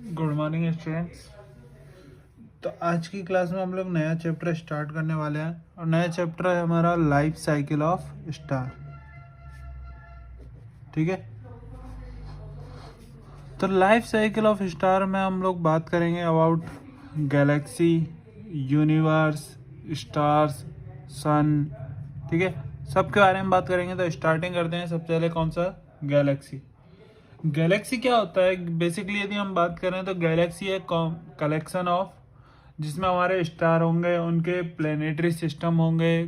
Good morning students. तो आज की क्लास में हम लोग नया चैप्टर स्टार्ट करने वाले हैं और नया चैप्टर है हमारा लाइफ साइकिल ऑफ स्टार। ठीक है, तो लाइफ साइकिल ऑफ स्टार में हम लोग बात करेंगे अबाउट गैलेक्सी, यूनिवर्स, स्टार्स, सन। ठीक है, सबके बारे में बात करेंगे। तो स्टार्टिंग करते हैं। सबसे पहले कौन सा? गैलेक्सी। गैलेक्सी क्या होता है बेसिकली? यदि हम बात करें तो गैलेक्सी एक कलेक्शन ऑफ, जिसमें हमारे स्टार होंगे, उनके प्लेनेटरी सिस्टम होंगे।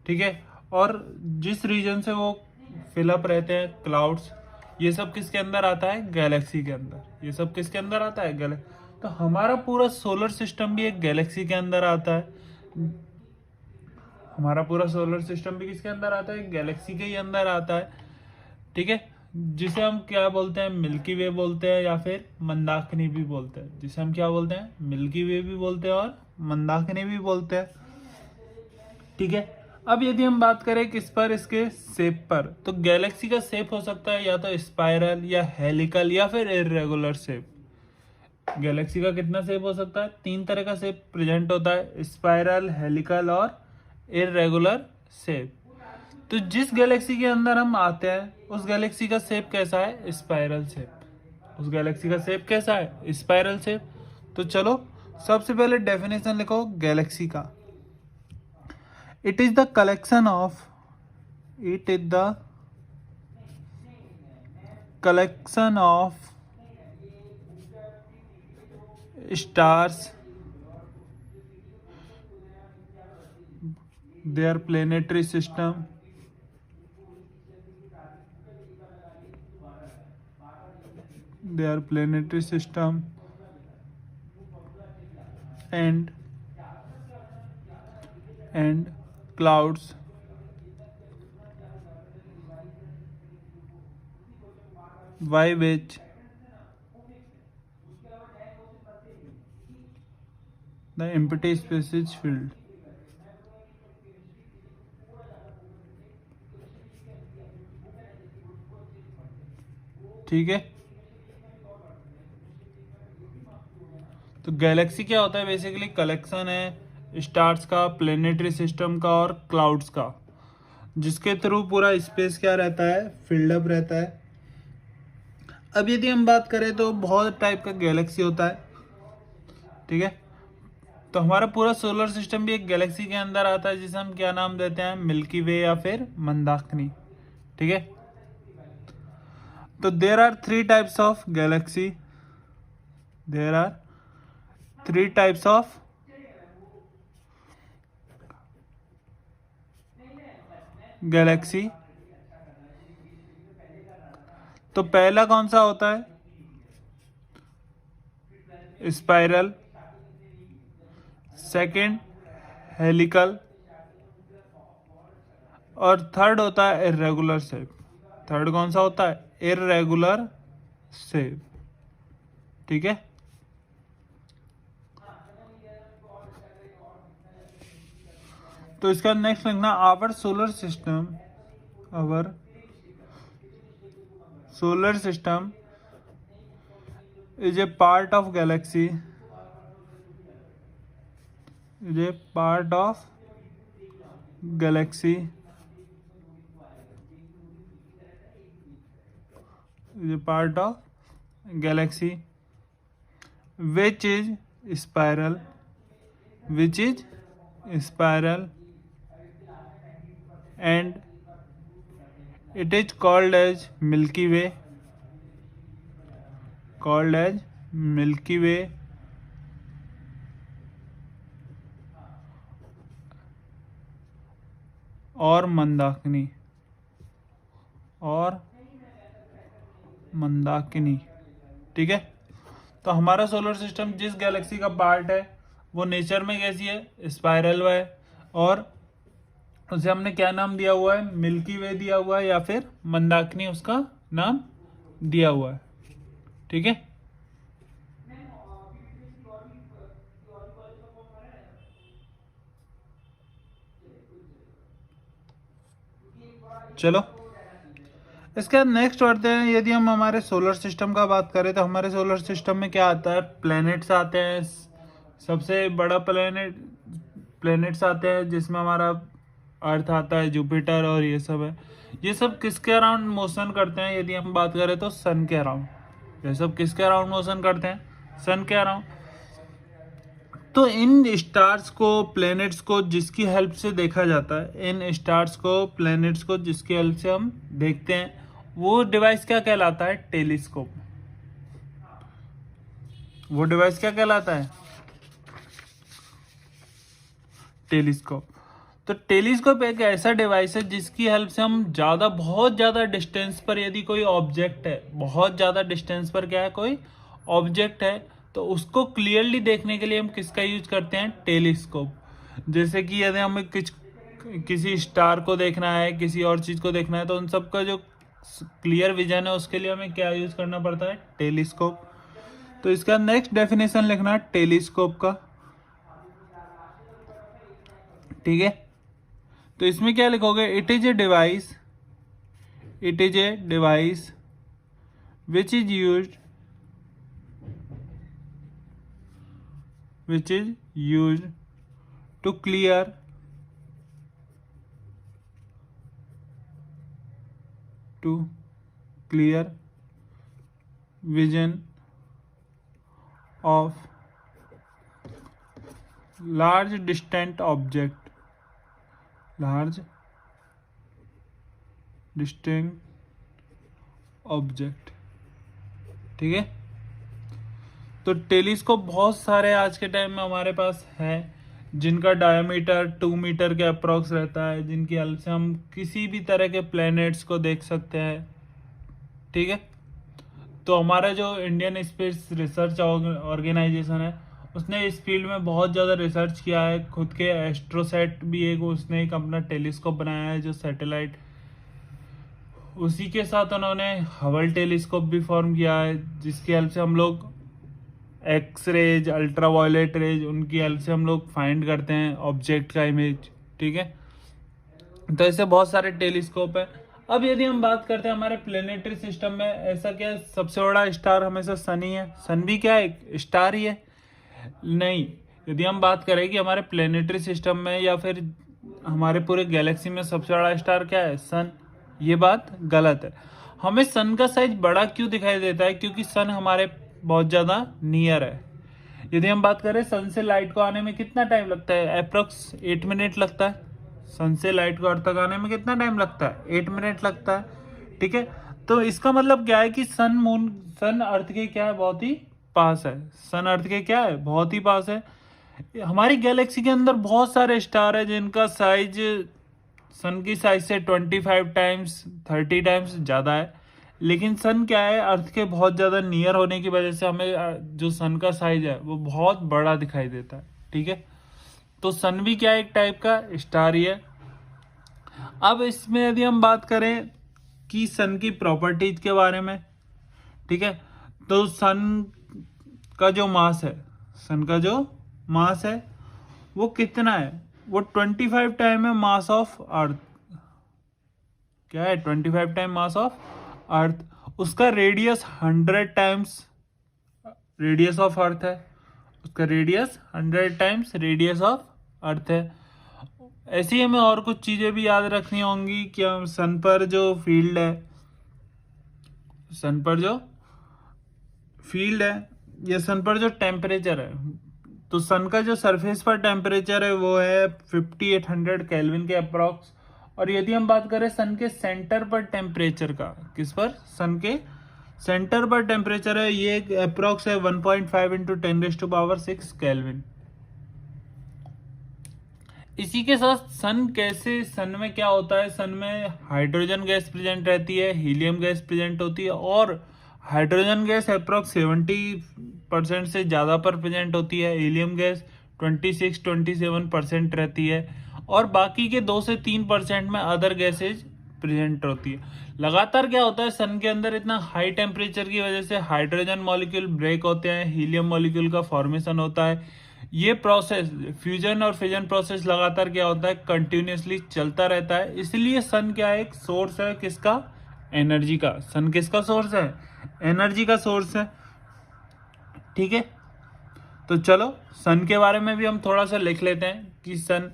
ठीक है, और जिस रीजन से वो फिलअप रहते हैं, क्लाउड्स, ये सब किसके अंदर आता है? गैलेक्सी के अंदर। ये सब किसके अंदर आता है? गैलेक्सी। तो हमारा पूरा सोलर सिस्टम भी एक गैलेक्सी के अंदर आता है। हमारा पूरा सोलर सिस्टम भी किसके अंदर आता है? गैलेक्सी के ही अंदर आता है। ठीक है, जिसे हम क्या बोलते हैं? मिल्की वे बोलते हैं, या फिर मंदाकिनी भी बोलते हैं। जिसे हम क्या बोलते हैं? मिल्की वे भी बोलते हैं और मंदाकिनी भी बोलते हैं। ठीक है, अब यदि हम बात करें किस पर? इसके शेप पर। तो गैलेक्सी का शेप हो सकता है या तो स्पाइरल, या हेलिकल, या फिर इरेगुलर शेप। गैलेक्सी का कितना शेप हो सकता है? 3 तरह का शेप प्रेजेंट होता है: स्पाइरल, हेलिकल और इरेगुलर शेप। तो जिस गैलेक्सी के अंदर हम आते हैं उस गैलेक्सी का शेप कैसा है? Spiral shape. उस गैलेक्सी का शेप कैसा है? Spiral shape. तो चलो सबसे पहले डेफिनेशन लिखो गैलेक्सी का। It is the collection of, it is the collection of stars, their planetary system, their planetary system and clouds by which the empty space is filled. ठीक है, तो गैलेक्सी क्या होता है? बेसिकली कलेक्शन है stars का, planetary system का और क्लाउड्स का, जिसके थ्रू पूरा स्पेस क्या रहता है? फिल्ड अप रहता है। अब यदि हम बात करें तो बहुत टाइप का गैलेक्सी होता है। ठीक है, तो हमारा पूरा सोलर सिस्टम भी एक गैलेक्सी के अंदर आता है, जिसे हम क्या नाम देते हैं? मिल्की वे या फिर मंदाकिनी। ठीक है, तो there are 3 types of galaxy. There are 3 types of galaxy. तो पहला कौन सा होता है? स्पाइरल। Second helical. और थर्ड होता है इरेगुलर शेप। थर्ड कौन सा होता है? Irregular shape. ठीक है, तो इसका नेक्स्ट लिखना our solar system. Our solar system is a part of galaxy, is a part of galaxy, is a part of galaxy which is spiral, which is spiral, and it is called as Milky Way, called as Milky Way, और मंदाकिनी, और मंदाकिनी। ठीक है, तो हमारा solar system जिस Galaxy का part है वो नेचर में कैसी है? स्पाइरल है, और उसे हमने क्या नाम दिया हुआ है? मिल्की वे दिया हुआ है, या फिर मंदाकिनी उसका नाम दिया हुआ है। ठीक है, चलो इसके बाद नेक्स्ट बढ़ते हैं। यदि हम हमारे सोलर सिस्टम का बात करें तो हमारे सोलर सिस्टम में क्या आता है, प्लैनेट्स आते हैं। सबसे बड़ा प्लैनेट्स आते हैं जिसमें हमारा अर्थ आता है, जुपिटर और ये सब है। ये सब किसके अराउंड मोशन करते हैं, यदि हम बात करें तो सन के अराउंड। ये सब किसके अराउंड मोशन करते हैं, सन के अराउंड। तो इन स्टार्स को, प्लैनेट्स को जिसकी हेल्प से देखा जाता है, इन स्टार्स को, प्लैनेट्स को जिसकी हेल्प से हम देखते हैं, वो डिवाइस क्या कहलाता है, टेलीस्कोप। वो डिवाइस क्या कहलाता है, टेलीस्कोप। तो टेलीस्कोप एक ऐसा डिवाइस है जिसकी हेल्प से हम बहुत ज़्यादा डिस्टेंस पर, यदि कोई ऑब्जेक्ट है, बहुत ज़्यादा डिस्टेंस पर क्या है, कोई ऑब्जेक्ट है, तो उसको क्लियरली देखने के लिए हम किसका यूज करते हैं, टेलीस्कोप। जैसे कि यदि हमें किसी स्टार को देखना है, किसी और चीज़ को देखना है, तो उन सब का जो क्लियर विजन है उसके लिए हमें क्या यूज करना पड़ता है, टेलीस्कोप। तो इसका नेक्स्ट डेफिनेशन लिखना है टेलीस्कोप का, ठीक है। तो इसमें क्या लिखोगे, it is a device which is used to clear vision of large distant object, ठीक है। तो टेलीस्कोप बहुत सारे आज के टाइम में हमारे पास है, जिनका डायमीटर 2 मीटर के अप्रॉक्स रहता है, जिनकी हेल्प से हम किसी भी तरह के प्लैनेट्स को देख सकते हैं, ठीक है। तो हमारा जो इंडियन स्पेस रिसर्च ऑर्गेनाइजेशन है, उसने इस फील्ड में बहुत ज़्यादा रिसर्च किया है। खुद के एस्ट्रोसेट भी उसने एक अपना टेलीस्कोप बनाया है, जो सैटेलाइट, उसी के साथ उन्होंने हबल टेलीस्कोप भी फॉर्म किया है, जिसकी हेल्प से हम लोग X rays, ultraviolet rays, उनकी हेल्प से हम लोग फाइंड करते हैं ऑब्जेक्ट का इमेज, ठीक है। तो ऐसे बहुत सारे टेलीस्कोप है। अब यदि हम बात करते हैं हमारे प्लेनेटरी सिस्टम में, ऐसा क्या है, सबसे बड़ा स्टार हमेशा सन ही है। सन भी क्या है, स्टार ही है? नहीं। यदि हम बात करें कि हमारे प्लेनेटरी सिस्टम में या फिर हमारे पूरे गैलेक्सी में सबसे बड़ा स्टार क्या है, सन, ये बात गलत है। हमें सन का साइज बड़ा क्यों दिखाई देता है, क्योंकि सन हमारे बहुत ज़्यादा नियर है। यदि हम बात करें सन से लाइट को आने में कितना टाइम लगता है, अप्रोक्स 8 मिनट लगता है। सन से लाइट को अर्थ तक आने में कितना टाइम लगता है, 8 मिनट लगता है, ठीक है। तो इसका मतलब क्या है कि सन अर्थ के क्या है, बहुत ही पास है। सन अर्थ के क्या है, बहुत ही पास है। हमारी गैलेक्सी के अंदर बहुत सारे स्टार है जिनका साइज सन की साइज से 25 टाइम्स 30 टाइम्स ज़्यादा है, लेकिन सन क्या है, अर्थ के बहुत ज़्यादा नियर होने की वजह से हमें जो सन का साइज है वो बहुत बड़ा दिखाई देता है, ठीक है। तो सन भी क्या है, एक टाइप का स्टार ही है। अब इसमें यदि हम बात करें कि सन की प्रॉपर्टीज के बारे में, ठीक है, तो सन का जो मास है वो कितना है, वो 25 टाइम है मास ऑफ अर्थ। क्या है, 25 टाइम मास ऑफ अर्थ। उसका radius 100 times radius of earth है। उसका radius 100 times radius of earth है। ऐसे ही हमें और कुछ चीज़ें भी याद रखनी होंगी कि हम सन पर जो फील्ड है या सन पर जो टेम्परेचर है, तो सन का जो सरफेस पर टेम्परेचर है वो है 5800 केल्विन के अप्रॉक्स। और यदि हम बात करें सन के सेंटर पर टेम्परेचर का, किस पर, सन के सेंटर पर टेम्परेचर है, ये अप्रॉक्स है 1.5 इंटू 10⁻⁶ केल्विन। इसी के साथ सन में क्या होता है, सन में हाइड्रोजन गैस प्रेजेंट रहती है, हीलियम गैस प्रेजेंट होती है, और हाइड्रोजन गैस अप्रॉक्स 70% से ज़्यादा पर प्रेजेंट होती है, हीलियम गैस 26-27% रहती है, और बाकी के 2 से 3% में अदर गैसेज प्रेजेंट होती है। लगातार क्या होता है, सन के अंदर इतना हाई टेम्परेचर की वजह से हाइड्रोजन मॉलिक्यूल ब्रेक होते हैं, हीलियम मॉलिक्यूल का फॉर्मेशन होता है। ये प्रोसेस, फ्यूजन और फिजन प्रोसेस लगातार क्या होता है, कंटिन्यूसली चलता रहता है। इसलिए सन क्या है, एक सोर्स है किसका, एनर्जी का। सन किसका सोर्स है? एनर्जी का सोर्स है। ठीक है, तो चलो सन के बारे में भी हम थोड़ा सा लिख लेते हैं कि sun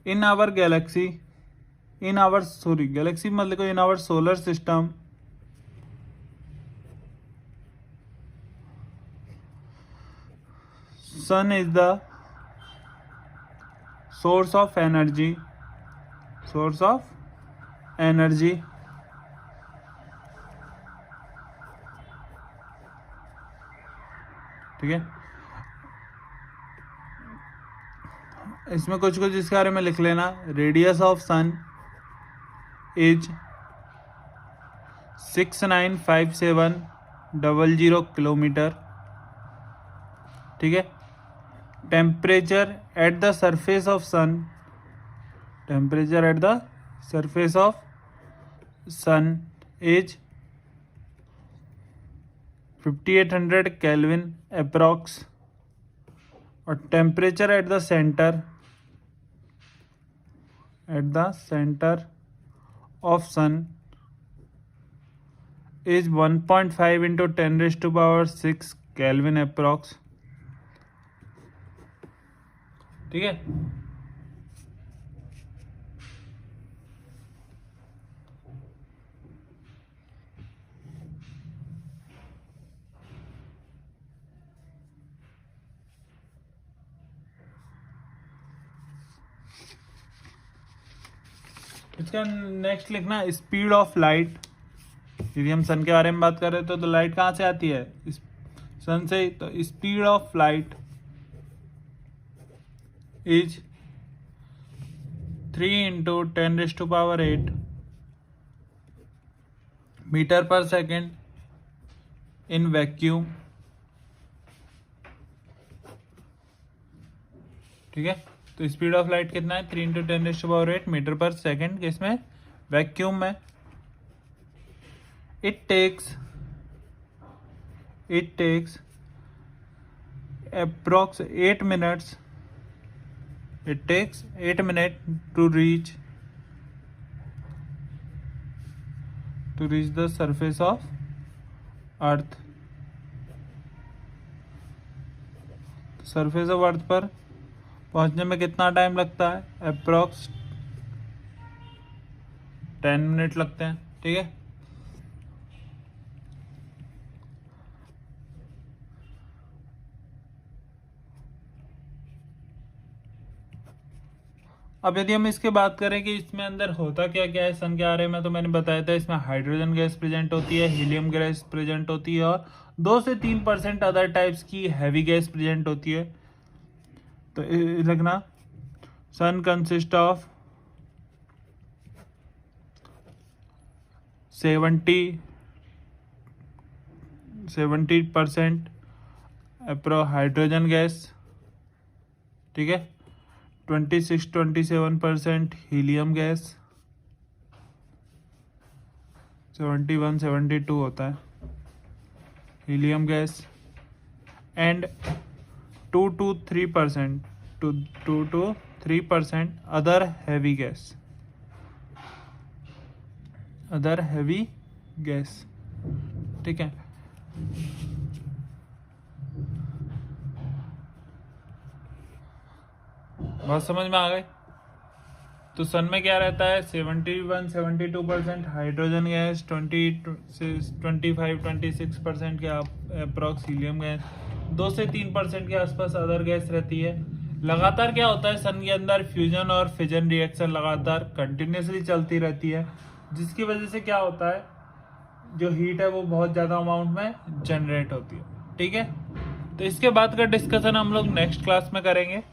in our galaxy, galaxy मतलब in our solar system sun is the source of energy, ठीक है। इसमें कुछ कुछ इसके बारे में लिख लेना। Radius of sun is 695700 kilometre. ठीक है। Temperature at the surface of sun, is 5800 kelvin approx. और temperature at the centre of sun is 1.5 into 10⁻⁶ kelvin approx. ठीक है। इसका नेक्स्ट लिखना स्पीड ऑफ लाइट। यदि हम सन के बारे में बात कर रहे तो लाइट कहाँ से आती है? सन से। तो speed of light is 3 × 10⁸ metre per second in vacuum. ठीक है। तो स्पीड ऑफ लाइट कितना है? 3 × 10⁸ मीटर पर सेकेंड, किसमें? वैक्यूम में। It takes approx 8 minutes to reach the surface of earth। Surface of earth पर पहुंचने में कितना टाइम लगता है? अप्रॉक्स 10 मिनट लगते हैं। ठीक है। अब यदि हम इसके बात करें कि इसमें अंदर होता क्या क्या है सन के बारे में, तो मैंने बताया था इसमें हाइड्रोजन गैस प्रेजेंट होती है, हीलियम गैस प्रेजेंट होती है और 2 से 3% अदर टाइप्स की हैवी गैस प्रेजेंट होती है। तो लिखना सन कंसिस्ट ऑफ 70% हाइड्रोजन गैस। ठीक है। 26-27% हीलियम गैस, 71-72 होता है helium gas, and 2 to 3% other heavy gas. ठीक है। बात समझ में आ गई? तो सन में क्या रहता है? 71-72% हाइड्रोजन गैस, 25-26% के अप्रॉक्स हीलियम गैस, 2 से 3% के आसपास अदर गैस रहती है। लगातार क्या होता है सन के अंदर? फ्यूजन और फिजन रिएक्शन लगातार कंटिन्यूसली चलती रहती है, जिसकी वजह से क्या होता है, जो हीट है वो बहुत ज़्यादा अमाउंट में जनरेट होती है। ठीक है। तो इसके बाद का डिस्कशन हम लोग नेक्स्ट क्लास में करेंगे।